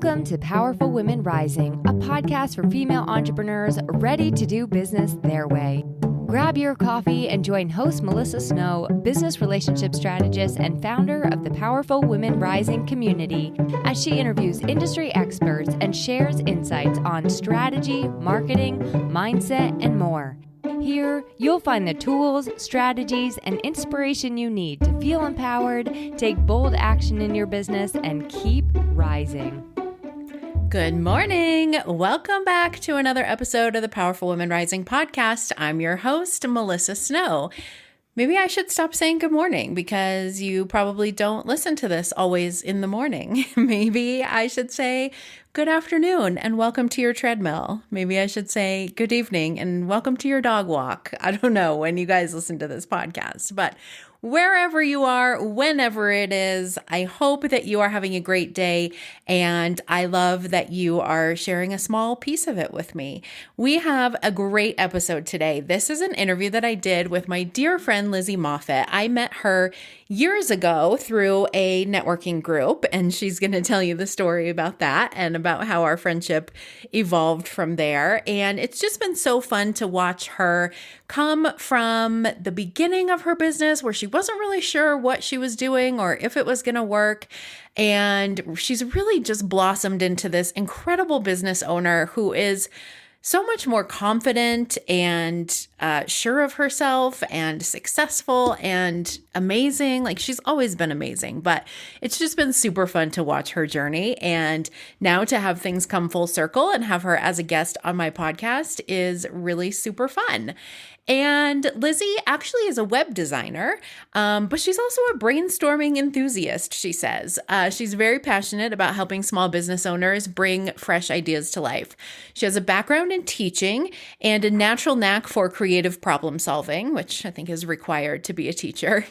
Welcome to Powerful Women Rising, a podcast for female entrepreneurs ready to do business their way. Grab your coffee and join host Melissa Snow, business relationship strategist and founder of the Powerful Women Rising community, as she interviews industry experts and shares insights on strategy, marketing, mindset, and more. Here, you'll find the tools, strategies, and inspiration you need to feel empowered, take bold action in your business, and keep rising. Good morning. Welcome back to another episode of the Powerful Women Rising podcast. I'm your host, Melissa Snow. Maybe I should stop saying good morning because you probably don't listen to this always in the morning. Maybe I should say good afternoon and welcome to your treadmill. Maybe I should say good evening and welcome to your dog walk. I don't know when you guys listen to this podcast, but wherever you are, whenever it is, I hope that you are having a great day, and I love that you are sharing a small piece of it with me. We have a great episode today. This is an interview that I did with my dear friend, Lizzy Moffett. I met her years ago through a networking group, and she's going to tell you the story about that and about how our friendship evolved from there. And it's just been so fun to watch her come from the beginning of her business where she wasn't really sure what she was doing or if it was going to work. And she's really just blossomed into this incredible business owner who is so much more confident and sure of herself and successful and amazing. Like, she's always been amazing, but it's just been super fun to watch her journey. And now to have things come full circle and have her as a guest on my podcast is really super fun. And Lizzy actually is a web designer, but she's also a brainstorming enthusiast, she says. She's very passionate about helping small business owners bring fresh ideas to life. She has a background in teaching and a natural knack for creative problem solving, which I think is required to be a teacher.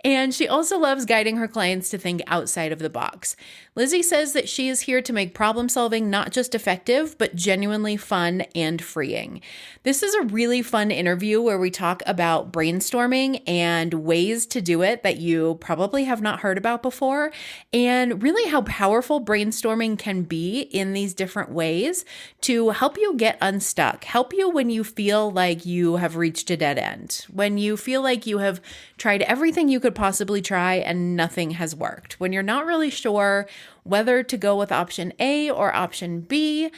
And she also loves guiding her clients to think outside of the box. Lizzy says that she is here to make problem solving not just effective, but genuinely fun and freeing. This is a really fun interview where we talk about brainstorming and ways to do it that you probably have not heard about before, and really how powerful brainstorming can be in these different ways to help you get unstuck, help you when you feel like you have reached a dead end, when you feel like you have tried everything you could possibly try and nothing has worked, when you're not really sure whether to go with option A or option B.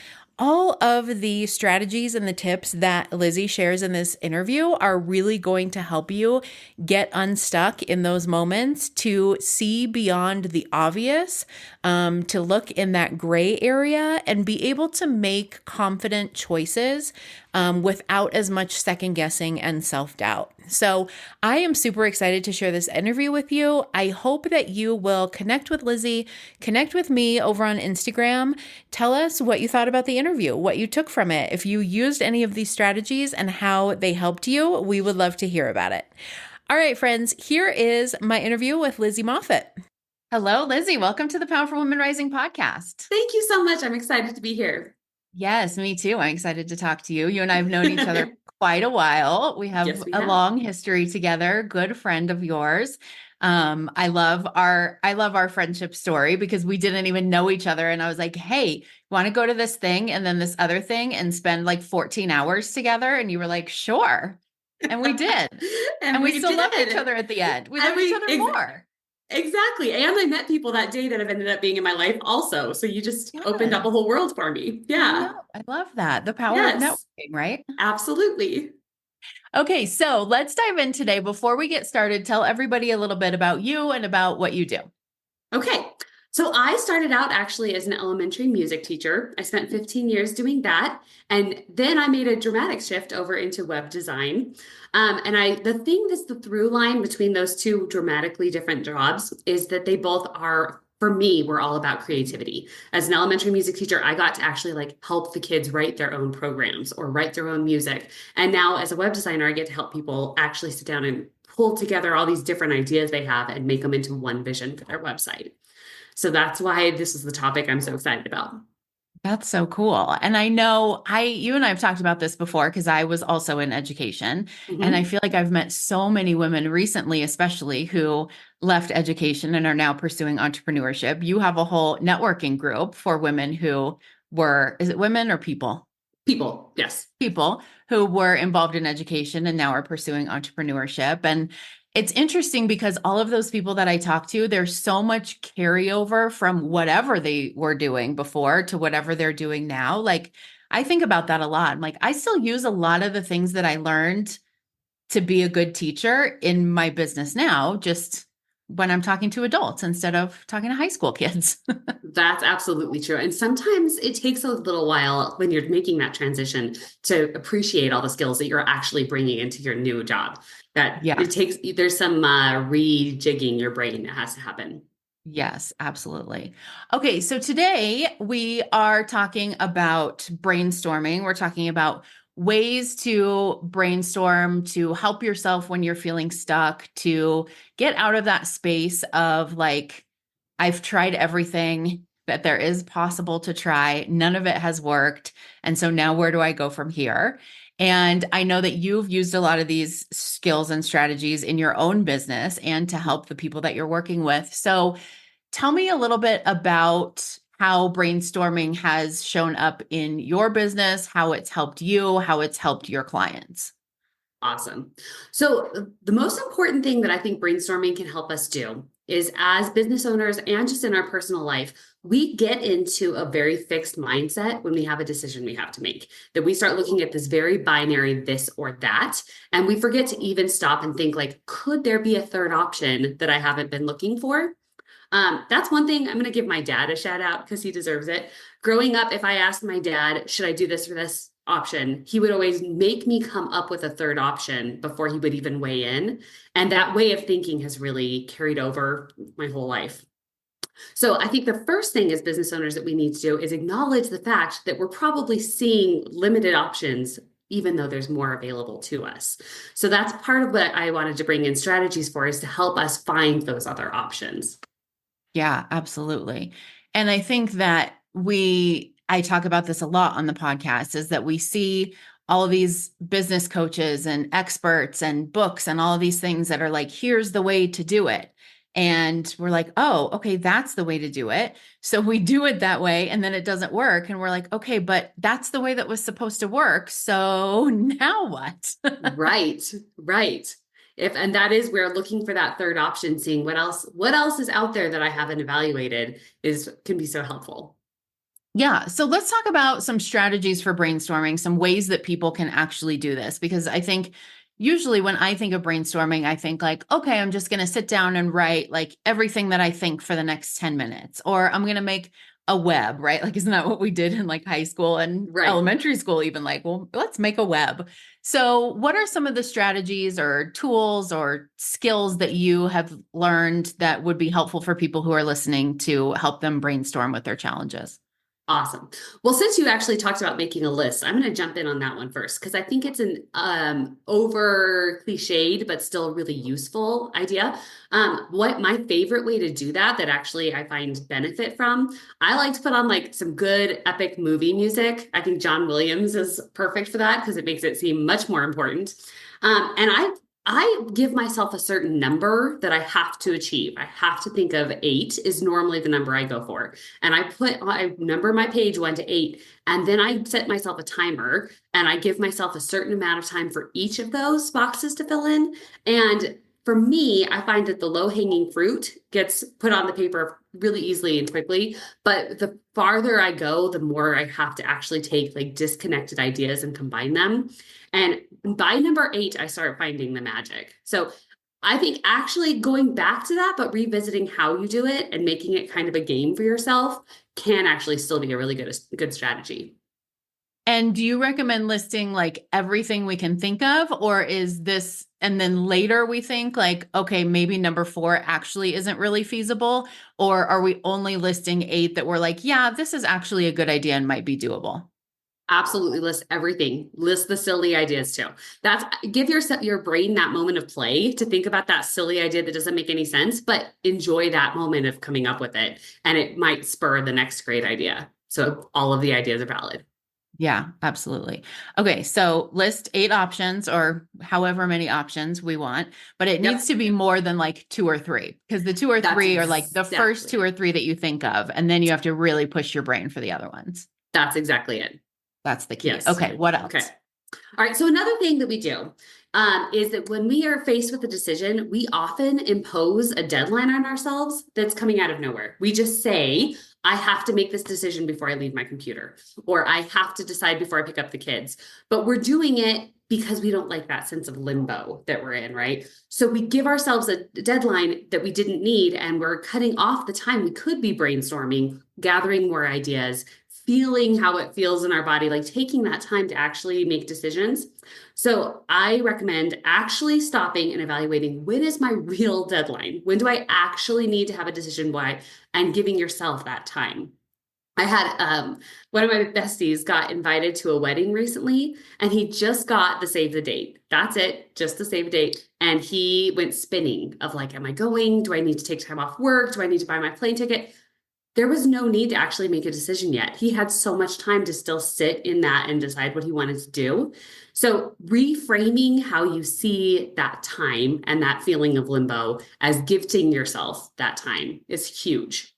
All of the strategies and the tips that Lizzy shares in this interview are really going to help you get unstuck in those moments, to see beyond the obvious, to look in that gray area and be able to make confident choices without as much second guessing and self-doubt. So I am super excited to share this interview with you. I hope that you will connect with Lizzy, connect with me over on Instagram. Tell us what you thought about the interview, what you took from it. If you used any of these strategies and how they helped you, we would love to hear about it. All right, friends, here is my interview with Lizzy Moffett. Hello, Lizzy. Welcome to the Powerful Women Rising podcast. Thank you so much. I'm excited to be here. Yes, me too. I'm excited to talk to you. You and I have known each other quite a while. We have a long history together, good friend of yours. I love our friendship story because we didn't even know each other. And I was like, hey, you want to go to this thing and then this other thing and spend like 14 hours together? And you were like, sure. And we did. and we still love each other at the end. We love each other more. Exactly. And I met people that day that have ended up being in my life also. So you just opened up a whole world for me. Yeah. I love that. The power of networking, right? Absolutely. Okay. So let's dive in today. Before we get started, tell everybody a little bit about you and about what you do. Okay. So I started out actually as an elementary music teacher. I spent 15 years doing that. And then I made a dramatic shift over into web design. The thing that's the through line between those two dramatically different jobs is that they both are, for me, were all about creativity. As an elementary music teacher, I got to actually help the kids write their own programs or write their own music. And now as a web designer, I get to help people actually sit down and pull together all these different ideas they have and make them into one vision for their website. So that's why this is the topic I'm so excited about. That's so cool. And I know you and I have talked about this before because I was also in education. And I Mhm. feel like I've met so many women recently, especially who left education and are now pursuing entrepreneurship. You have a whole networking group for women who is it women or people? People, yes. People who were involved in education and now are pursuing entrepreneurship. And it's interesting because all of those people that I talk to, there's so much carryover from whatever they were doing before to whatever they're doing now. Like, I think about that a lot. I'm like, I still use a lot of the things that I learned to be a good teacher in my business now, just when I'm talking to adults instead of talking to high school kids. That's absolutely true. And sometimes it takes a little while when you're making that transition to appreciate all the skills that you're actually bringing into your new job. That Yeah. there's some rejigging your brain that has to happen. Yes, absolutely. Okay, so today we are talking about brainstorming. We're talking about ways to brainstorm to help yourself when you're feeling stuck, to get out of that space of like, I've tried everything that there is possible to try. None of it has worked. And so now where do I go from here? And I know that you've used a lot of these skills and strategies in your own business and to help the people that you're working with. So tell me a little bit about how brainstorming has shown up in your business, how it's helped you, how it's helped your clients. Awesome. So, the most important thing that I think brainstorming can help us do is as business owners and just in our personal life, we get into a very fixed mindset when we have a decision we have to make, that we start looking at this very binary, this or that. And we forget to even stop and think, like, could there be a third option that I haven't been looking for? That's one thing I'm going to give my dad a shout out because he deserves it. Growing up, if I asked my dad, should I do this or this option, he would always make me come up with a third option before he would even weigh in. And that way of thinking has really carried over my whole life. So I think the first thing as business owners that we need to do is acknowledge the fact that we're probably seeing limited options even though there's more available to us. So that's part of what I wanted to bring in strategies for, is to help us find those other options. Yeah, absolutely. And I think that I talk about this a lot on the podcast is that we see all of these business coaches and experts and books and all of these things that are like, here's the way to do it. And we're like, oh, okay, that's the way to do it. So we do it that way and then it doesn't work. And we're like, okay, but that's the way that was supposed to work. So now what? Right, right. If and that is where looking for that third option, seeing what else is out there that I haven't evaluated is can be so helpful. Yeah. So let's talk about some strategies for brainstorming, some ways that people can actually do this. Because I think usually when I think of brainstorming, I think like, okay, I'm just going to sit down and write like everything that I think for the next 10 minutes, or I'm going to make a web, right? Like, isn't that what we did in like high school and Right. elementary school? Even like, well, let's make a web. So, what are some of the strategies or tools or skills that you have learned that would be helpful for people who are listening to help them brainstorm with their challenges? Awesome. Well, since you actually talked about making a list, I'm going to jump in on that one first because I think it's an over cliched but still really useful idea. What my favorite way to do that actually I find benefit from, I like to put on like some good epic movie music. I think John Williams is perfect for that because it makes it seem much more important. And I give myself a certain number that I have to achieve. I have to think of 8 is normally the number I go for. And I number my page 1 to 8, and then I set myself a timer and I give myself a certain amount of time for each of those boxes to fill in. And for me, I find that the low-hanging fruit gets put on the paper really easily and quickly. But the farther I go, the more I have to actually take like disconnected ideas and combine them. And by number 8, I start finding the magic. So I think actually going back to that, but revisiting how you do it and making it kind of a game for yourself can actually still be a really good strategy. And do you recommend listing like everything we can think of, or is this, and then later we think like, okay, maybe number 4 actually isn't really feasible? Or are we only listing 8 that we're like, yeah, this is actually a good idea and might be doable? Absolutely list everything. List the silly ideas too. Give your brain that moment of play to think about that silly idea that doesn't make any sense, but enjoy that moment of coming up with it. And it might spur the next great idea. So all of the ideas are valid. Yeah, absolutely. Okay. So list 8 options or however many options we want, but it Yep. needs to be more than like 2 or 3 because the 2 or That's 3 are like the first 2 exactly. or 3 that you think of. And then you have to really push your brain for the other ones. That's exactly it. That's the key. Yes. Okay. What Okay. else? All right. So another thing that we do is that when we are faced with a decision, we often impose a deadline on ourselves that's coming out of nowhere. We just say, I have to make this decision before I leave my computer, or I have to decide before I pick up the kids. But we're doing it because we don't like that sense of limbo that we're in, right? So we give ourselves a deadline that we didn't need, and we're cutting off the time we could be brainstorming, gathering more ideas, feeling how it feels in our body, like taking that time to actually make decisions. So I recommend actually stopping and evaluating, when is my real deadline? When do I actually need to have a decision by? And giving yourself that time. I had one of my besties got invited to a wedding recently, and he just got the save the date. That's it, just the save the date. And he went spinning of like, am I going? Do I need to take time off work? Do I need to buy my plane ticket? There was no need to actually make a decision yet. He had so much time to still sit in that and decide what he wanted to do. So, reframing how you see that time and that feeling of limbo as gifting yourself that time is huge.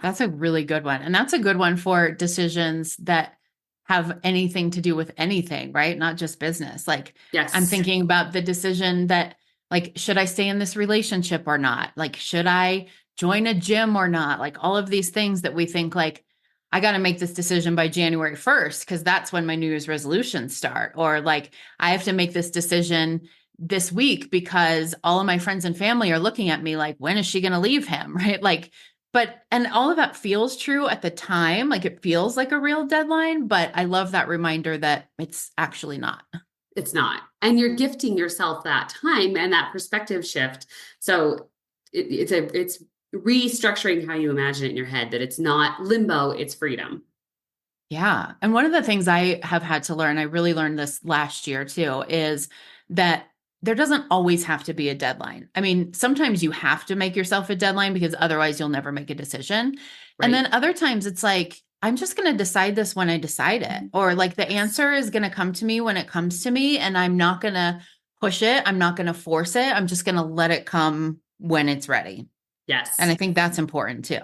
That's a really good one. And that's a good one for decisions that have anything to do with anything, right? Not just business. Like I'm Yes. thinking about the decision that like, should I stay in this relationship or not? Like, should I join a gym or not? Like all of these things that we think like, I got to make this decision by January 1st, because that's when my New Year's resolutions start. Or like, I have to make this decision this week because all of my friends and family are looking at me like, when is she going to leave him? Right. Like, and all of that feels true at the time. Like it feels like a real deadline, but I love that reminder that it's actually not. It's not. And you're gifting yourself that time and that perspective shift. So it's restructuring how you imagine it in your head, that it's not limbo, it's freedom. Yeah. And one of the things I have had to learn, I really learned this last year too, is that there doesn't always have to be a deadline. I mean, sometimes you have to make yourself a deadline because otherwise you'll never make a decision. And Right. then other times it's like, I'm just going to decide this when I decide it, or like the Yes. answer is going to come to me when it comes to me, and I'm not going to push it. I'm not going to force it. I'm just going to let it come when it's ready. And I Yes. think that's important too.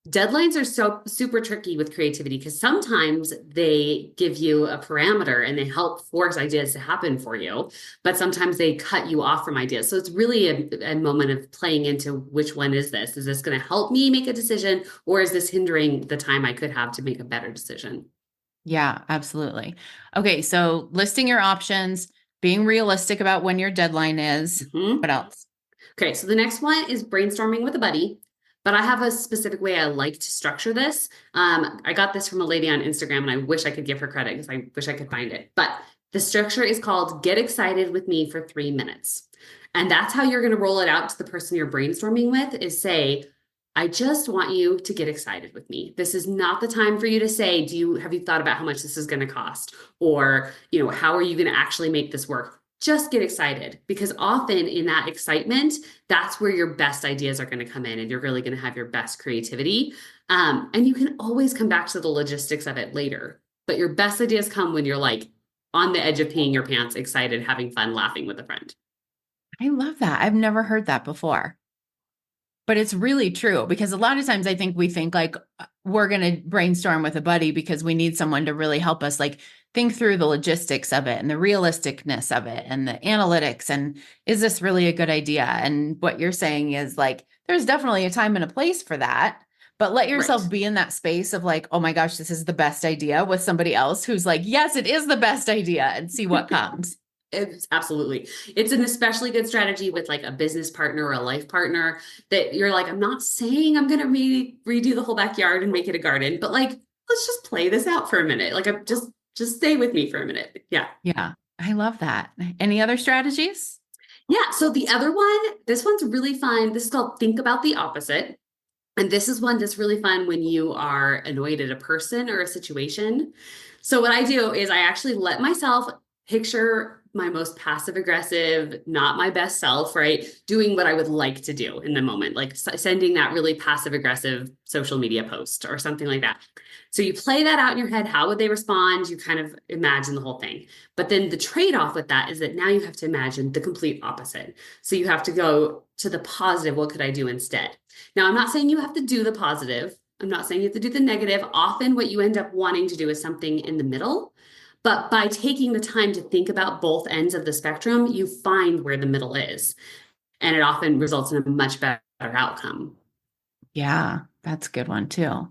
Deadlines are so super tricky with creativity because sometimes they give you a parameter and they help force ideas to happen for you, but sometimes they cut you off from ideas. So it's really a moment of playing into, which one is this? Is this going to help me make a decision, or is this hindering the time I could have to make a better decision? Yeah, absolutely. Okay, so listing your options, being realistic about when your deadline is. Mhm. What else? Okay, so the next one is brainstorming with a buddy, but I have a specific way I like to structure this. I got this from a lady on Instagram, and I wish I could give her credit because I wish I could find it. But the structure is called Get Excited with Me for 3 minutes. And that's how you're going to roll it out to the person you're brainstorming with, is say, I just want you to get excited with me. This is not the time for you to say, have you thought about how much this is going to cost? Or, how are you going to actually make this work? Just get excited, because often in that excitement, that's where your best ideas are going to come in, and you're really going to have your best creativity. And you can always come back to the logistics of it later. But your best ideas come when you're like on the edge of peeing your pants, excited, having fun, laughing with a friend. I love that. I've never heard that before. But it's really true, because a lot of times I think we think like we're going to brainstorm with a buddy because we need someone to really help us like think through the logistics of it and the realisticness of it and the analytics. And is this really a good idea? And what you're saying is like, there's definitely a time and a place for that, but let yourself Right. be in that space of like, oh my gosh, this is the best idea, with somebody else who's like, yes, it is the best idea, and see what comes. It's absolutely. It's an especially good strategy with like a business partner or a life partner, that you're like, I'm not saying I'm going to redo the whole backyard and make it a garden, but like, let's just play this out for a minute. Like, I'm just stay with me for a minute. Yeah. Yeah, I love that. Any other strategies? Yeah. So the other one, this one's really fun. This is called Think About the Opposite. And this is one that's really fun when you are annoyed at a person or a situation. So what I do is I actually let myself picture my most passive aggressive, not my best self, right? Doing what I would like to do in the moment, like sending that really passive aggressive social media post or something like that. So you play that out in your head. How would they respond? You kind of imagine the whole thing. But then the trade-off with that is that now you have to imagine the complete opposite. So you have to go to the positive. What could I do instead? Now, I'm not saying you have to do the positive. I'm not saying you have to do the negative. Often what you end up wanting to do is something in the middle. But by taking the time to think about both ends of the spectrum, you find where the middle is. And it often results in a much better outcome. Yeah, that's a good one too.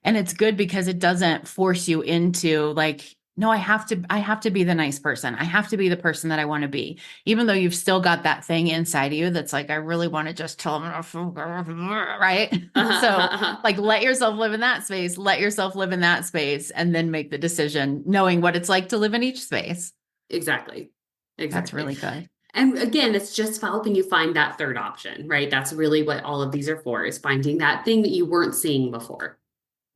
And it's good because it doesn't force you into like, no, I have to be the nice person. I have to be the person that I want to be, even though you've still got that thing inside of you that's like, I really want to just tell them, right? So like, let yourself live in that space, and then make the decision, knowing what it's like to live in each space. Exactly. That's really good. And again, it's just helping you find that third option, right? That's really what all of these are for, is finding that thing that you weren't seeing before.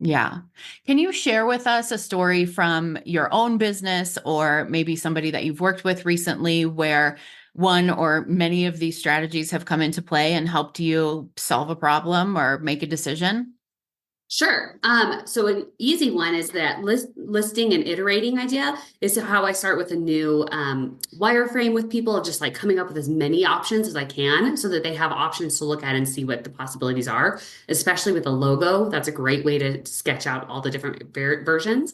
Yeah. Can you share with us a story from your own business or maybe somebody that you've worked with recently where one or many of these strategies have come into play and helped you solve a problem or make a decision? Sure. So an easy one is that listing and iterating idea is how I start with a new wireframe with people, just like coming up with as many options as I can so that they have options to look at and see what the possibilities are, especially with a logo. That's a great way to sketch out all the different versions.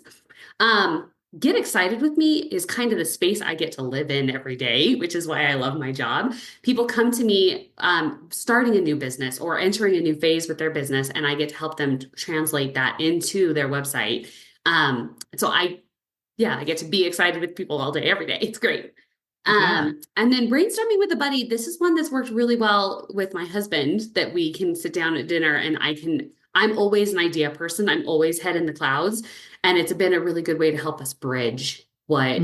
Get excited with me is kind of the space I get to live in every day, which is why I love my job. People come to me starting a new business or entering a new phase with their business, and I get to help them translate that into their website. So I get to be excited with people all day, every day. It's great. And then brainstorming with a buddy. This is one that's worked really well with my husband, that we can sit down at dinner and I'm always an idea person. I'm always head in the clouds. And it's been a really good way to help us bridge what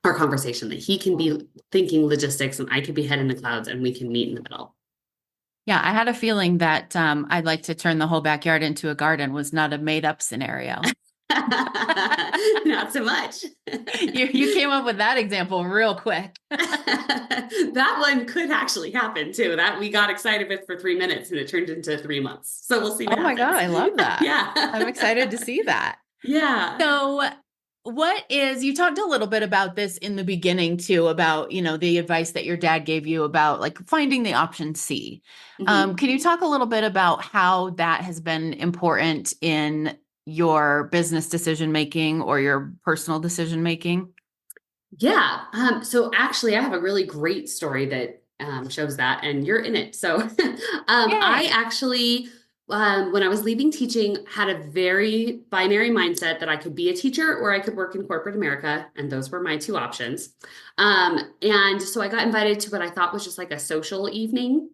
our conversation, that he can be thinking logistics and I could be head in the clouds and we can meet in the middle. Yeah, I had a feeling that I'd like to turn the whole backyard into a garden was not a made up scenario. Not so much. You came up with that example real quick. That one could actually happen too. That we got excited with for 3 minutes and it turned into 3 months. So we'll see what happens. Oh my God, I love that. Yeah. I'm excited to see that. Yeah. So you talked a little bit about this in the beginning too, about, the advice that your dad gave you about like finding the option C. Can you talk a little bit about how that has been important in your business decision-making or your personal decision-making? Yeah. So actually I have a really great story that shows that, and you're in it. So I actually, when I was leaving teaching, had a very binary mindset that I could be a teacher or I could work in corporate America. And those were my two options. And so I got invited to what I thought was just like a social evening.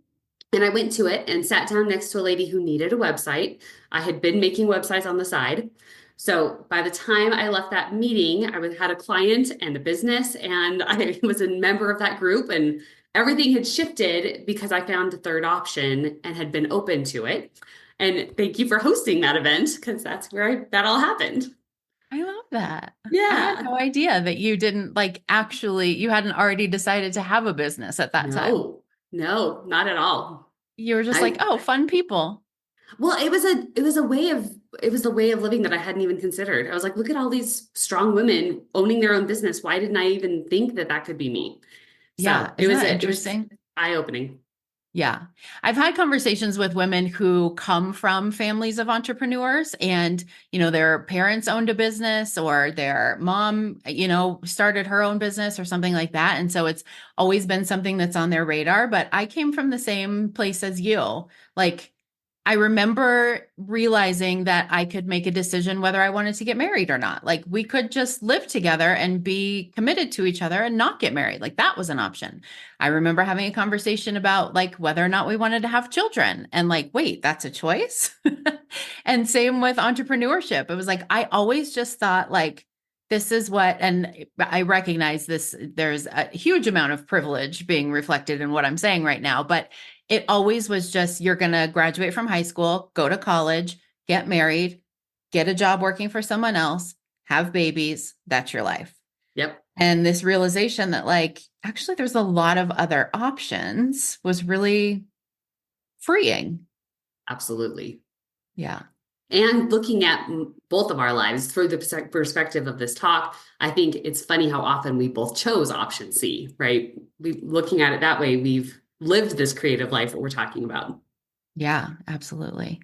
And I went to it and sat down next to a lady who needed a website. I had been making websites on the side. So by the time I left that meeting, I had a client and a business, and I was a member of that group, and everything had shifted because I found the third option and had been open to it. And thank you for hosting that event, because that's where that all happened. I love that. Yeah. I had no idea that you didn't you hadn't already decided to have a business at that time. No, not at all. You were just fun people. Well, it was the way of living that I hadn't even considered. I was like, look at all these strong women owning their own business. Why didn't I even think that could be me? So it was interesting. It was eye-opening. Yeah. I've had conversations with women who come from families of entrepreneurs and, their parents owned a business or their mom, started her own business or something like that. And so it's always been something that's on their radar, but I came from the same place as you. Like, I remember realizing that I could make a decision whether I wanted to get married or not. Like, we could just live together and be committed to each other and not get married. Like, that was an option. I remember having a conversation about like whether or not we wanted to have children and like, wait, that's a choice. And same with entrepreneurship. It was like, I always just thought like, this is what, and I recognize this, there's a huge amount of privilege being reflected in what I'm saying right now, but it always was just, you're going to graduate from high school, go to college, get married, get a job working for someone else, have babies. That's your life. Yep. And this realization that like, actually there's a lot of other options was really freeing. Absolutely. Yeah. And looking at both of our lives through the perspective of this talk, I think it's funny how often we both chose option C, right? Looking at it that way, we've lived this creative life that we're talking about. Yeah, absolutely.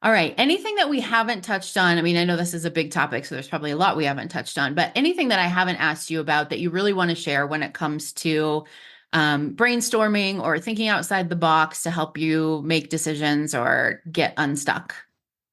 All right. Anything that we haven't touched on? I mean, I know this is a big topic, so there's probably a lot we haven't touched on, but anything that I haven't asked you about that you really want to share when it comes to brainstorming or thinking outside the box to help you make decisions or get unstuck?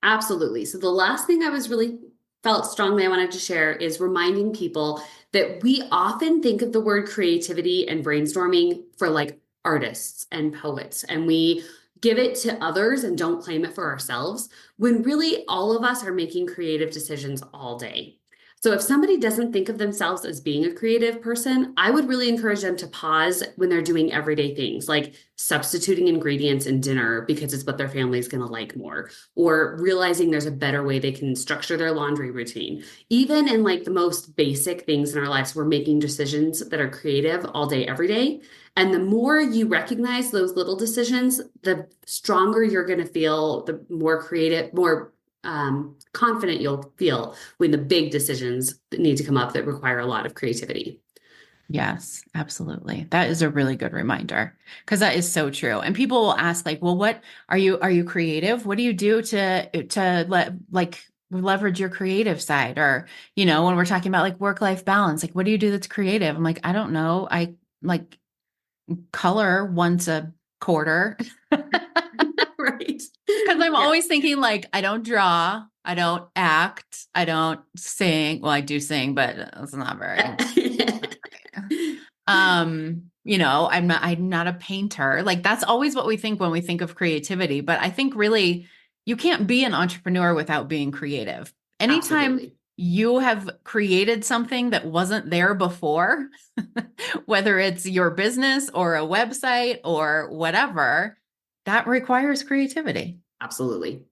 Absolutely. So the last thing I was really felt strongly I wanted to share is reminding people that we often think of the word creativity and brainstorming for like artists and poets, and we give it to others and don't claim it for ourselves, when really all of us are making creative decisions all day. So if somebody doesn't think of themselves as being a creative person, I would really encourage them to pause when they're doing everyday things like substituting ingredients in dinner because it's what their family's going to like more, or realizing there's a better way they can structure their laundry routine. Even in like the most basic things in our lives, we're making decisions that are creative all day, every day. And the more you recognize those little decisions, the stronger you're going to feel, the more creative, more confident you'll feel when the big decisions that need to come up that require a lot of creativity. Yes, absolutely. That is a really good reminder because that is so true. And people will ask like, well, what are you creative? What do you do to leverage your creative side? Or, you know, when we're talking about like work-life balance, like what do you do that's creative? I'm like, I don't know. I like color once a quarter. Right. Because I'm Yeah. always thinking like, I don't draw, I don't act, I don't sing. Well, I do sing, but it's not very. You know, I'm not a painter. Like that's always what we think when we think of creativity. But I think really you can't be an entrepreneur without being creative. Anytime Absolutely. you have created something that wasn't there before, whether it's your business or a website or whatever, that requires creativity. Absolutely.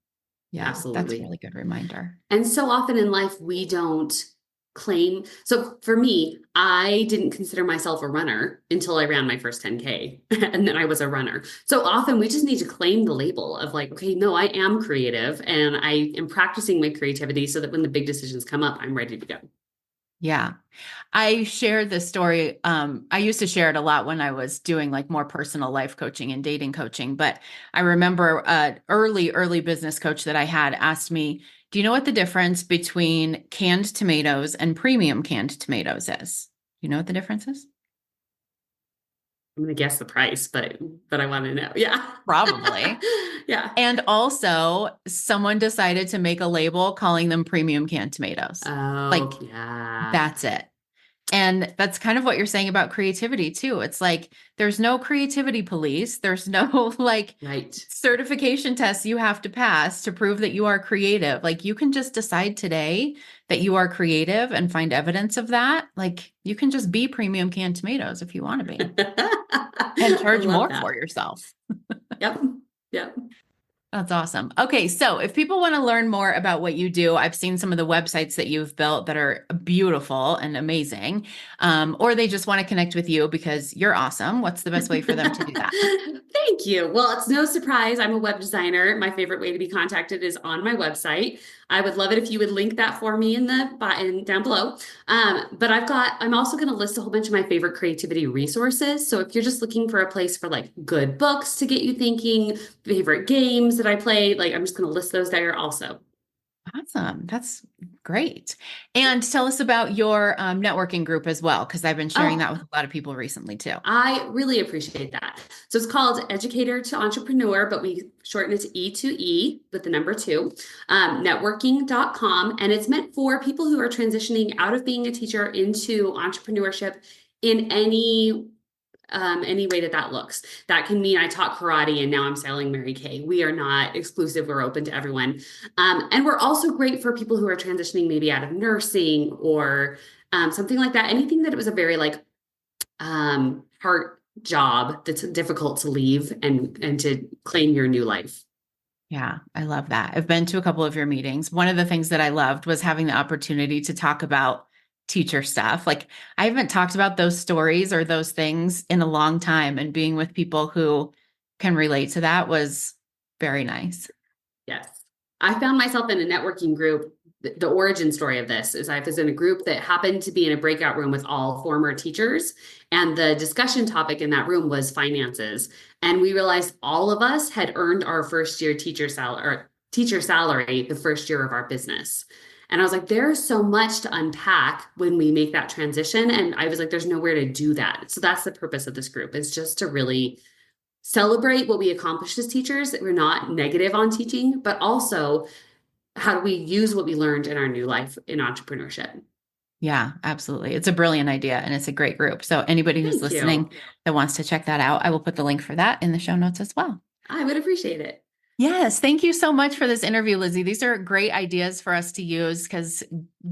Yeah, that's a Absolutely. really good reminder. And so often in life, we don't claim. So for me, I didn't consider myself a runner until I ran my first 10K, and then I was a runner. So often we just need to claim the label of like, okay, no, I am creative and I am practicing my creativity so that when the big decisions come up, I'm ready to go. Yeah. I shared this story. I used to share it a lot when I was doing like more personal life coaching and dating coaching. But I remember an early business coach that I had asked me, do you know what the difference between canned tomatoes and premium canned tomatoes is? You know what the difference is? I'm gonna guess the price, but I want to know. Yeah. Probably. Yeah. And also, someone decided to make a label calling them premium canned tomatoes. Like, Oh, yeah. that's it. And that's kind of what you're saying about creativity too. It's like there's no creativity police. There's no like Right. certification tests you have to pass to prove that you are creative. Like you can just decide today that you are creative and find evidence of that. Like you can just be premium canned tomatoes if you want to be and I charge love more that. for yourself. Yep. Yep. That's awesome. Okay, so if people want to learn more about what you do, I've seen some of the websites that you've built that are beautiful and amazing, or they just want to connect with you because you're awesome. What's the best way for them to do that? Thank you. Well, it's no surprise. I'm a web designer. My favorite way to be contacted is on my website. I would love it if you would link that for me in the button down below. But I'm also going to list a whole bunch of my favorite creativity resources. So if you're just looking for a place for like good books to get you thinking, favorite games that I play, like I'm just going to list those there also. Awesome. That's great. And tell us about your networking group as well, because I've been sharing Oh, that with a lot of people recently too. I really appreciate that. So it's called Educator to Entrepreneur, but we shorten it to E2E with the number two, networking.com. And it's meant for people who are transitioning out of being a teacher into entrepreneurship in any way that looks. That can mean I taught karate and now I'm selling Mary Kay. We are not exclusive. We're open to everyone. And we're also great for people who are transitioning maybe out of nursing or something like that. Anything that it was a very like part job that's difficult to leave and to claim your new life. Yeah, I love that. I've been to a couple of your meetings. One of the things that I loved was having the opportunity to talk about teacher stuff. Like I haven't talked about those stories or those things in a long time, and being with people who can relate to that was very nice. Yes. I found myself in a networking group. The origin story of this is I was in a group that happened to be in a breakout room with all former teachers. And the discussion topic in that room was finances. And we realized all of us had earned our first year teacher salary the first year of our business. And I was like, there's so much to unpack when we make that transition. And I was like, there's nowhere to do that. So that's the purpose of this group, is just to really celebrate what we accomplished as teachers, that we're not negative on teaching, but also how do we use what we learned in our new life in entrepreneurship. Yeah, absolutely. It's a brilliant idea and it's a great group. So anybody who's Thank listening you. that wants to check that out, I will put the link for that in the show notes as well. I would appreciate it. Yes. Thank you so much for this interview, Lizzy. These are great ideas for us to use because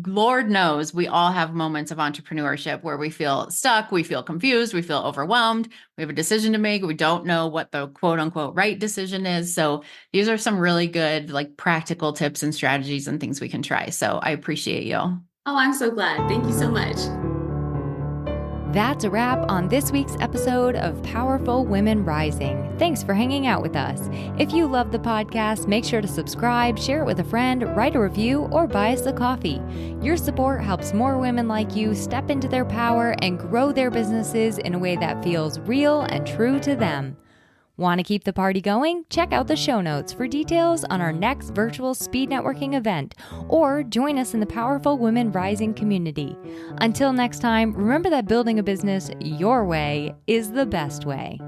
Lord knows we all have moments of entrepreneurship where we feel stuck, we feel confused, we feel overwhelmed, we have a decision to make, we don't know what the quote unquote right decision is. So these are some really good, like practical tips and strategies and things we can try. So I appreciate you. Oh, I'm so glad. Thank you so much. That's a wrap on this week's episode of Powerful Women Rising. Thanks for hanging out with us. If you love the podcast, make sure to subscribe, share it with a friend, write a review, or buy us a coffee. Your support helps more women like you step into their power and grow their businesses in a way that feels real and true to them. Want to keep the party going? Check out the show notes for details on our next virtual speed networking event, or join us in the Powerful Women Rising community. Until next time, remember that building a business your way is the best way.